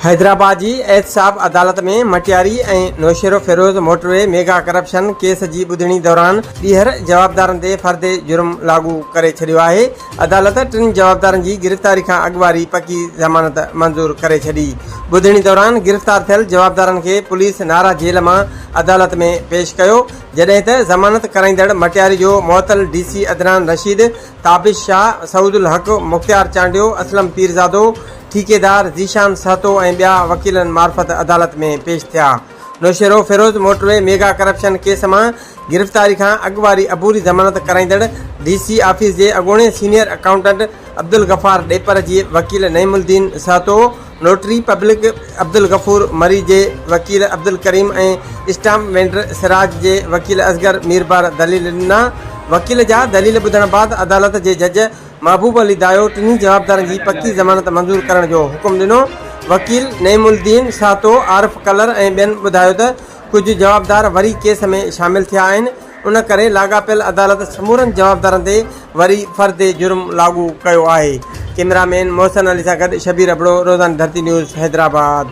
हैदराबाद जी एहतसाब अदालत में मटियारी ऐं Naushero Feroze motorway mega corruption case जी ॿुधणी दौरान ॿीहर जवाबदारनि ते फ़र्दे जुर्म लागू करे छॾियो आहे। अदालत टिनि जवाबदारनि जी गिरफ़्तारी खां अॻुवारी पकी ज़मानत मंज़ूर करे छॾी। ॿुधणी दौरान गिरफ़्तार थियल जवाबदारनि खे पुलिस नारा जेल मां अदालत में पेश कयो, जॾहिं त ज़मानत कराईंदड़ मटियारी जो मुअतल DC अदनान रशीद, ताबिश शाह, सऊदुल हक़, मुख़्तियार चांडियो, असलम पीरज़ादो, ठेकेदार ज़ीशान सहतो ऐं ॿिया वकीलनि मार्फत अदालत में पेश थिया। Naushero Feroze motorway mega corruption case मां गिरफ़्तारी खां अॻुवारी अबूरी ज़मानत कराईंदड़ DC ऑफिस जे अॻूणे सीनियर अकाउंटेंट अब्दुल गफ़ार ॾेपर जी वकील नईमुद्दीन सहतो, नोटरी पब्लिक अब्दुल गफ़ूर मरी जे वकील अब्दुल करीम ऐं स्टाम्प वेंडर सिराज जे वकील असगर मीरबार दलील ॾिना। वकील जा दलील ॿुधण बाद अदालत जे जज महबूब अली दायो टिनी जवाबदारनि जी पकी ज़मानत मंज़ूर करण जो हुकुम ॾिनो। वकील नईमुद्दीन सहतो, आरिफ कलर ऐं ॿियनि ॿुधायो त कुझु जवाबदार वरी केस में शामिल थिया आहिनि, उन करे लाॻापियल अदालत समूरनि जवाबदारनि ते वरी फ़र्दे जुर्म लागू कयो आहे। कैमरामैन मोहसिन अली सां गॾु शबीर अबड़ो, रोज़ाना धरती न्यूज़, हैदराबाद।